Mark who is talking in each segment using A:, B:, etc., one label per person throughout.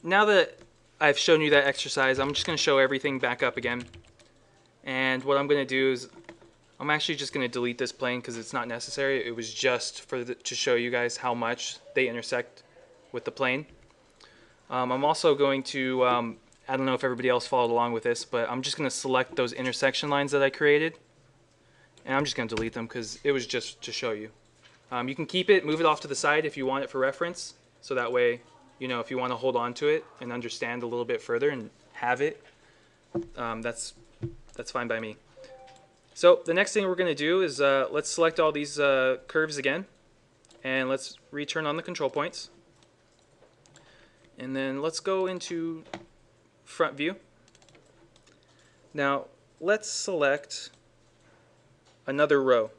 A: now that I've shown you that exercise, I'm just going to show everything back up again. And what I'm going to do is I'm actually just going to delete this plane because it's not necessary. It was just to show you guys how much they intersect with the plane. I'm also going to, I don't know if everybody else followed along with this, but I'm just going to select those intersection lines that I created. And I'm just going to delete them because it was just to show you. You can keep it, move it off to the side if you want it for reference. So that way, you know, if you want to hold on to it and understand a little bit further and have it, that's fine by me. So the next thing we're going to do is let's select all these curves again. And let's return on the control points. And then let's go into front view. Now let's select another row.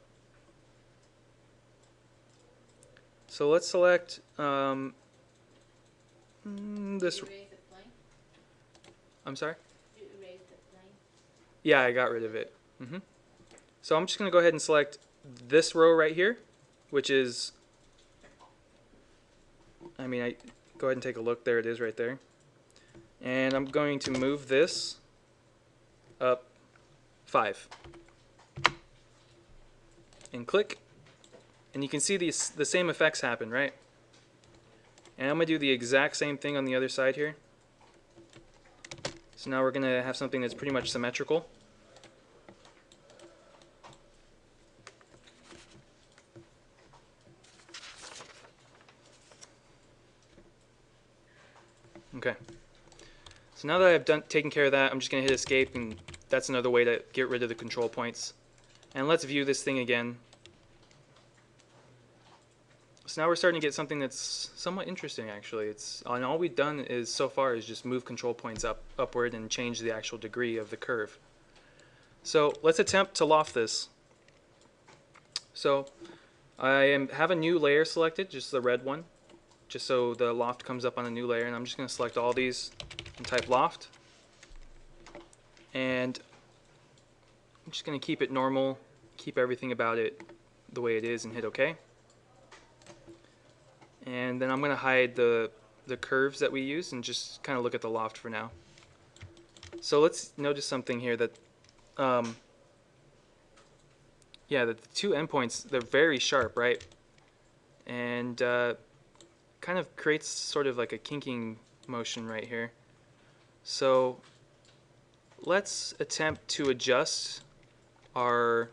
A: So let's select this. I'm sorry? Yeah, I got rid of it. So I'm just going to go ahead and select this row right here, which is, I go ahead and take a look. There it is right there. And I'm going to move this up 5. And click. And you can see the same effects happen, right? And I'm going to do the exact same thing on the other side here. So now we're going to have something that's pretty much symmetrical. Okay. So now that I've taken care of that, I'm just going to hit escape, and that's another way to get rid of the control points. And let's view this thing again. So now we're starting to get something that's somewhat interesting, actually. And all we've done is so far is just move control points upward and change the actual degree of the curve. So let's attempt to loft this. So I have a new layer selected, just the red one, just so the loft comes up on a new layer. And I'm just going to select all these and type loft. And I'm just going to keep it normal, keep everything about it the way it is, and hit OK. And then I'm going to hide the curves that we use and just kind of look at the loft for now. So let's notice something here that, yeah, the two endpoints, they're very sharp, right? And kind of creates sort of like a kinking motion right here. So let's attempt to adjust our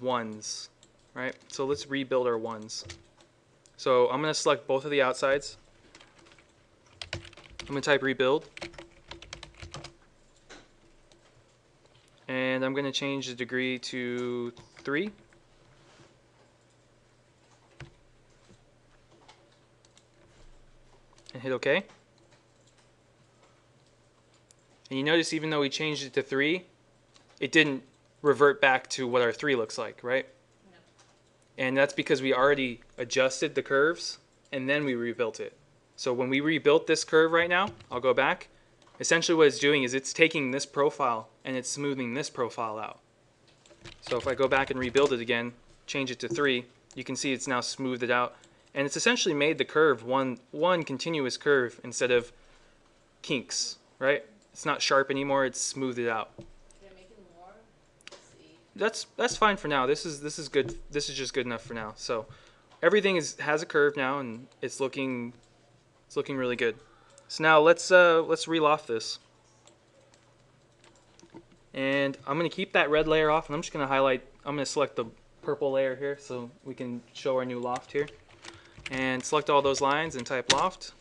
A: ones. Right, so let's rebuild our ones. So I'm going to select both of the outsides. I'm going to type rebuild. And I'm going to change the degree to 3. And hit OK. And you notice even though we changed it to 3, it didn't revert back to what our 3 looks like, right? And that's because we already adjusted the curves and then we rebuilt it. So when we rebuilt this curve right now, I'll go back. Essentially what it's doing is it's taking this profile and it's smoothing this profile out. So if I go back and rebuild it again, change it to 3, you can see it's now smoothed it out. And it's essentially made the curve one continuous curve instead of kinks, right? It's not sharp anymore, it's smoothed it out. That's fine for now. This is good. This is just good enough for now. So everything has a curve now, and it's looking really good. So now let's reloft this, and I'm gonna keep that red layer off, and I'm just gonna highlight. I'm gonna select the purple layer here so we can show our new loft here, and select all those lines and type loft,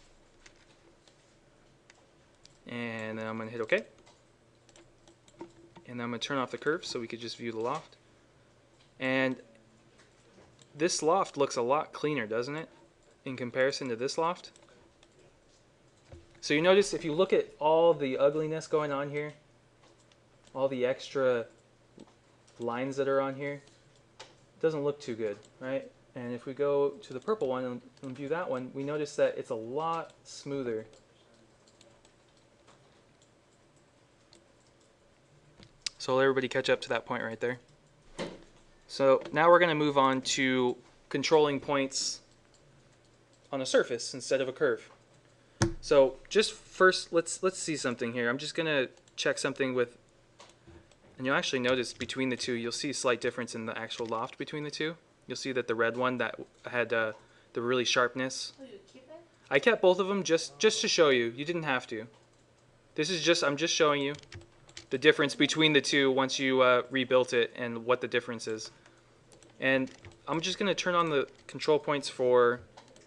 A: and then I'm gonna hit OK. And I'm going to turn off the curve so we could just view the loft. And this loft looks a lot cleaner, doesn't it, in comparison to this loft? So you notice if you look at all the ugliness going on here, all the extra lines that are on here, it doesn't look too good, right? And if we go to the purple one and view that one, we notice that it's a lot smoother. So let everybody catch up to that point right there. So now we're going to move on to controlling points on a surface instead of a curve. So just first, let's see something here. I'm just gonna check something with, and you'll actually notice between the two, you'll see a slight difference in the actual loft between the two. You'll see that the red one that had the really sharpness.
B: Oh, you keep it?
A: I kept both of them just to show you. You didn't have to. This is just, I'm just showing you the difference between the two once you rebuilt it and what the difference is. And I'm just gonna turn on the control points for.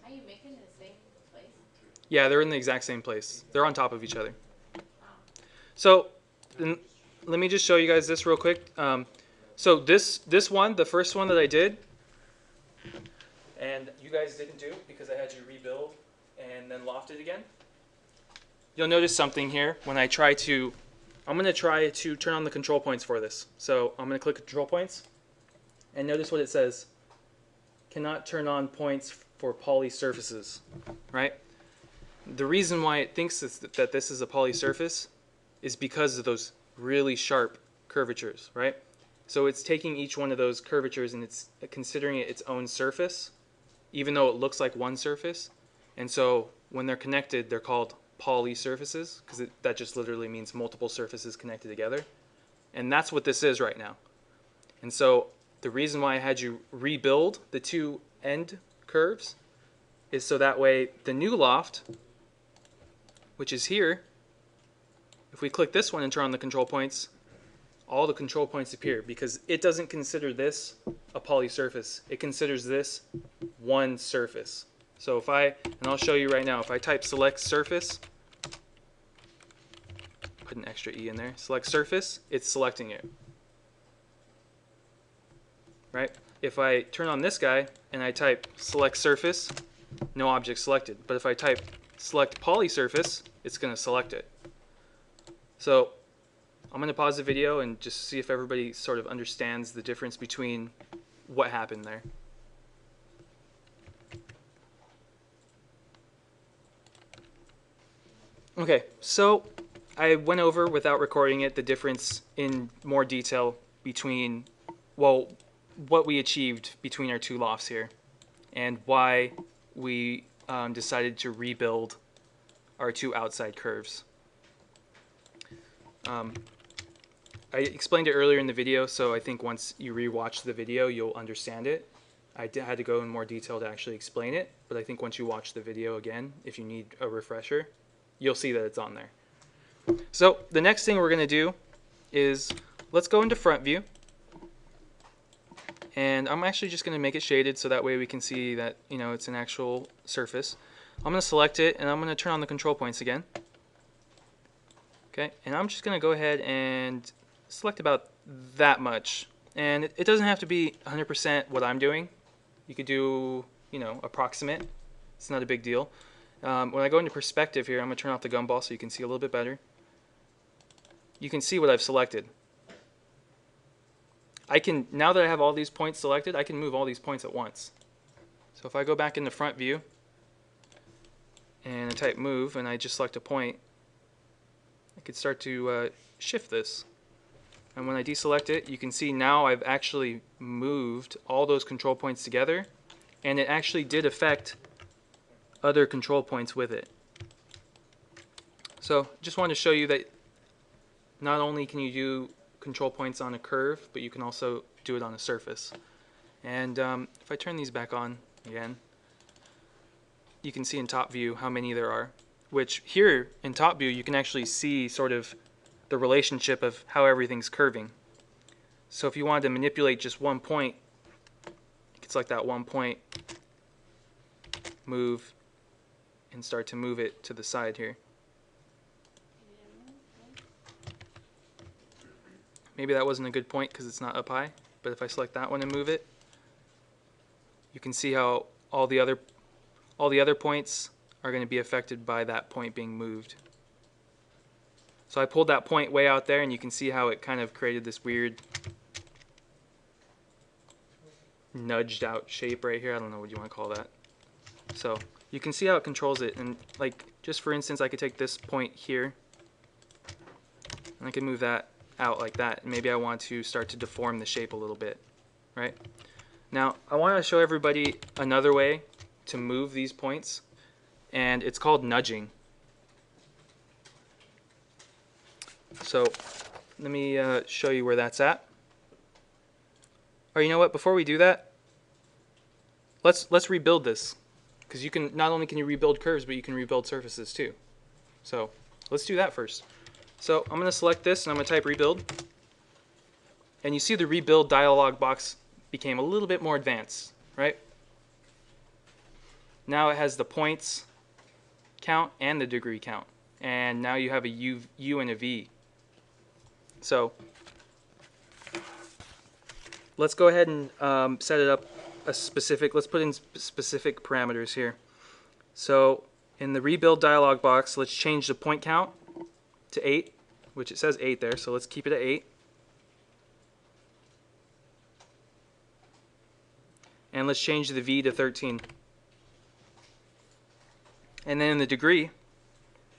B: Are you making it the same place?
A: Yeah, they're in the exact same place. They're on top of each other.
B: Oh.
A: So let me just show you guys this real quick. So this one, the first one that I did, and you guys didn't do because I had you rebuild and then loft it again. You'll notice something here when I try to, I'm going to try to turn on the control points for this. So I'm going to click control points and notice what it says. Cannot turn on points for poly surfaces, right? The reason why it thinks that this is a poly surface is because of those really sharp curvatures, right? So it's taking each one of those curvatures and it's considering it its own surface, even though it looks like one surface. And so when they're connected, they're called poly surfaces because that just literally means multiple surfaces connected together. And that's what this is right now. And so the reason why I had you rebuild the two end curves is so that way the new loft, which is here, if we click this one and turn on the control points, all the control points appear because it doesn't consider this a poly surface. It considers this one surface. So if I, and I'll show you right now, if I type select surface, put an extra E in there, select surface, it's selecting it. Right? If I turn on this guy and I type select surface, no object selected. But if I type select poly surface, it's going to select it. So I'm going to pause the video and just see if everybody sort of understands the difference between what happened there. Okay, so I went over without recording it the difference in more detail between, well, what we achieved between our two lofts here and why we decided to rebuild our two outside curves. I explained it earlier in the video, so I think once you rewatch the video, you'll understand it. I had to go in more detail to actually explain it, but I think once you watch the video again, if you need a refresher, you'll see that it's on there. So the next thing we're going to do is let's go into front view. And I'm actually just going to make it shaded so that way we can see that, you know, it's an actual surface. I'm going to select it and I'm going to turn on the control points again. Okay, and I'm just going to go ahead and select about that much. And it doesn't have to be 100% what I'm doing. You could do, you know, approximate. It's not a big deal. When I go into perspective here, I'm going to turn off the gumball so you can see a little bit better. You can see what I've selected. I can, now that I have all these points selected, I can move all these points at once. So if I go back into front view and I type move and I just select a point, I could start to shift this. And when I deselect it, you can see now I've actually moved all those control points together, and it actually did affect other control points with it. So just wanted to show you that not only can you do control points on a curve, but you can also do it on a surface. And if I turn these back on again, you can see in top view how many there are, which here in top view you can actually see sort of the relationship of how everything's curving. So if you wanted to manipulate just one point, you could select that one point, move, and start to move it to the side here. Maybe that wasn't a good point because it's not up high, but if I select that one and move it, you can see how all the other points are going to be affected by that point being moved. So I pulled that point way out there and you can see how it kind of created this weird nudged out shape right here. I don't know what you want to call that. So you can see how it controls it, and like just for instance I could take this point here and I can move that out like that, and maybe I want to start to deform the shape a little bit, right? Now I want to show everybody another way to move these points, and it's called nudging. So let me show you where that's at. Or you know what? Before we do that, let's rebuild this, because you can not only can you rebuild curves, but you can rebuild surfaces too. So let's do that first. So I'm going to select this and I'm going to type rebuild. And you see the rebuild dialog box became a little bit more advanced, right? Now it has the points count and the degree count. And now you have a U and a V. So let's go ahead and set it up a specific, let's put in specific parameters here. So in the rebuild dialog box, let's change the point count to 8, which it says 8 there, so let's keep it at 8. And let's change the V to 13. And then in the degree,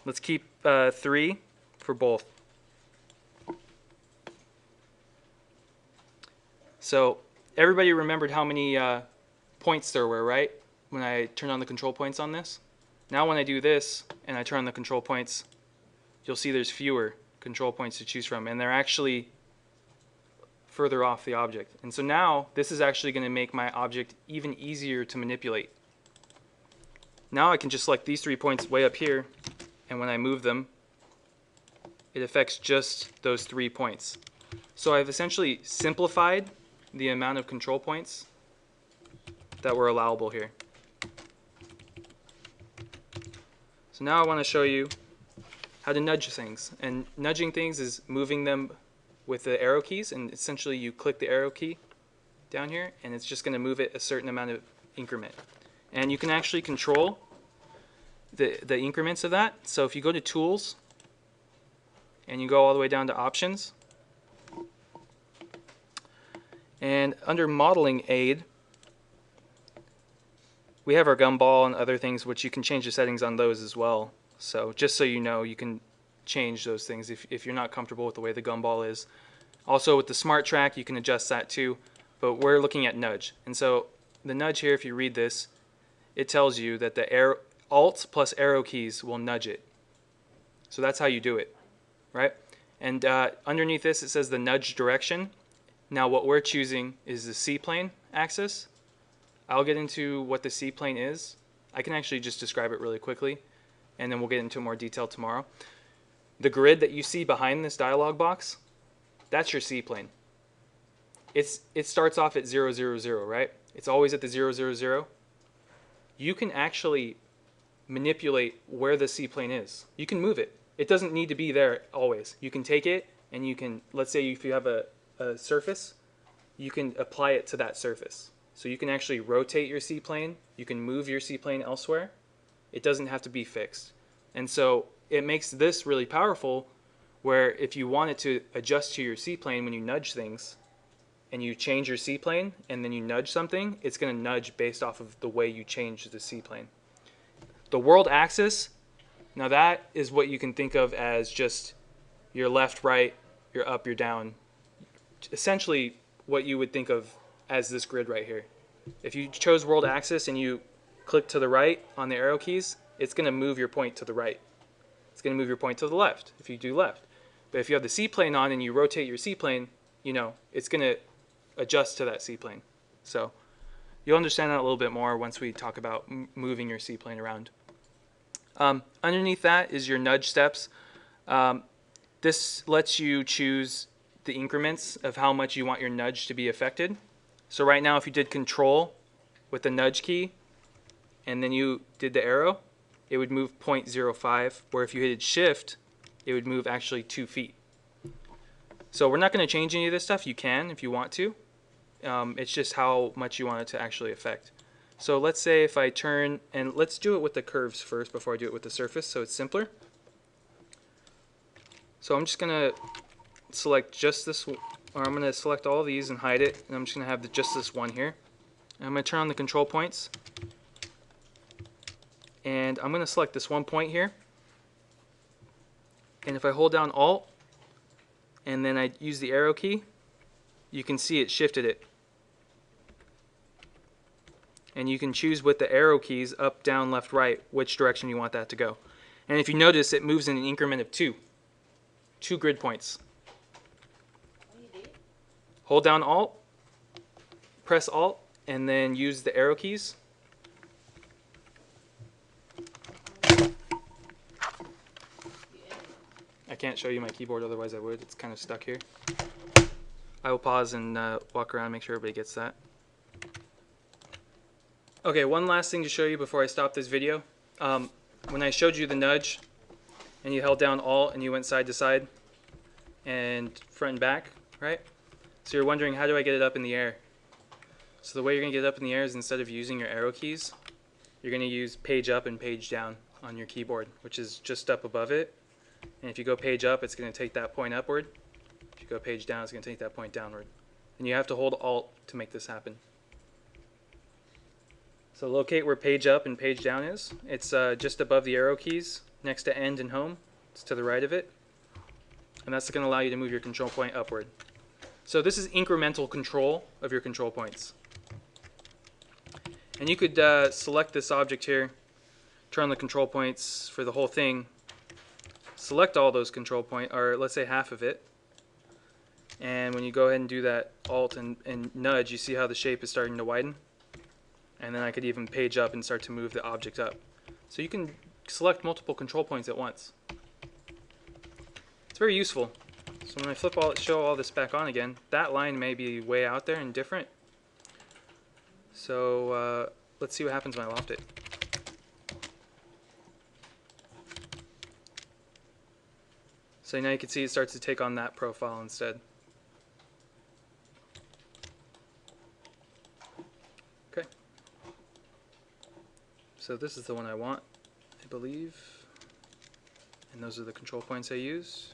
A: let's keep 3 for both. So everybody remembered how many points there were, right? When I turn on the control points on this. Now when I do this and I turn on the control points, you'll see there's fewer control points to choose from, and they're actually further off the object. And so now this is actually going to make my object even easier to manipulate. Now I can just select these 3 points way up here, and when I move them, it affects just those 3 points. So I've essentially simplified the amount of control points that were allowable here. So now I want to show you how to nudge things. And nudging things is moving them with the arrow keys, and essentially you click the arrow key down here and it's just going to move it a certain amount of increment. And you can actually control the increments of that. So if you go to Tools and you go all the way down to Options, and under Modeling Aid, we have our gumball and other things which you can change the settings on those as well. So just so you know, you can change those things if you're not comfortable with the way the gumball is. Also with the Smart Track, you can adjust that too, but we're looking at nudge. And so the nudge here, if you read this, it tells you that the Alt plus arrow keys will nudge it. So that's how you do it, right? And underneath this, it says the nudge direction. Now what we're choosing is the C-plane axis. I'll get into what the C-plane is. I can actually just describe it really quickly, and then we'll get into more detail tomorrow. The grid that you see behind this dialog box, that's your C-plane. It starts off at 0, 0, 0, right? It's always at the 0, 0, 0. You can actually manipulate where the C-plane is. You can move it. It doesn't need to be there always. You can take it and you can, let's say if you have a surface, you can apply it to that surface. So you can actually rotate your C-plane. You can move your C-plane elsewhere. It doesn't have to be fixed. And so it makes this really powerful, where if you want it to adjust to your C-plane when you nudge things, and you change your C-plane and then you nudge something, it's going to nudge based off of the way you change the C-plane. The world axis, now that is what you can think of as just your left, right, your up, your down. Essentially what you would think of as this grid right here. If you chose world axis and you click to the right on the arrow keys, it's going to move your point to the right. It's going to move your point to the left if you do left. But if you have the C-plane on and you rotate your C-plane, you know, it's going to adjust to that C-plane. So you'll understand that a little bit more once we talk about moving your C-plane around. Underneath that is your nudge steps. This lets you choose the increments of how much you want your nudge to be affected. So right now if you did Control with the nudge key and then you did the arrow, it would move 0.05, where if you hit Shift, it would move actually 2 feet. So we're not going to change any of this stuff. You can if you want to. It's just how much you want it to actually affect. So let's say if I turn, and let's do it with the curves first before I do it with the surface so it's simpler. So I'm just going to select just this, or I'm going to select all these and hide it, and I'm just going to have just this one here. And I'm going to turn on the control points, and I'm going to select this one point here. And if I hold down Alt and then I use the arrow key, you can see it shifted it. and you can choose with the arrow keys up, down, left, right which direction you want that to go. And if you notice, it moves in an increment of two grid points.
B: Oh, you did?
A: Hold down Alt, press Alt, and then use the arrow keys. I can't show you my keyboard, otherwise I would. It's kind of stuck here. I will pause and walk around and make sure everybody gets that. Okay, one last thing to show you before I stop this video. When I showed you the nudge and you held down Alt and you went side to side and front and back, right? So you're wondering, how do I get it up in the air? So the way you're going to get it up in the air is, instead of using your arrow keys, you're going to use page up and page down on your keyboard, which is just up above it. And if you go page up, it's going to take that point upward. If you go page down, it's going to take that point downward. And you have to hold Alt to make this happen. So locate where page up and page down is. It's just above the arrow keys, next to end and home. It's to the right of it. And that's going to allow you to move your control point upward. So this is incremental control of your control points. And you could select this object here, turn on the control points for the whole thing, select all those control points, or let's say half of it. And when you go ahead and do that Alt and nudge, you see how the shape is starting to widen? And then I could even page up and start to move the object up. So you can select multiple control points at once. It's very useful. So when I show all this back on again, that line may be way out there and different. So let's see what happens when I loft it. So now you can see it starts to take on that profile instead. Okay. So this is the one I want, I believe. And those are the control points I use.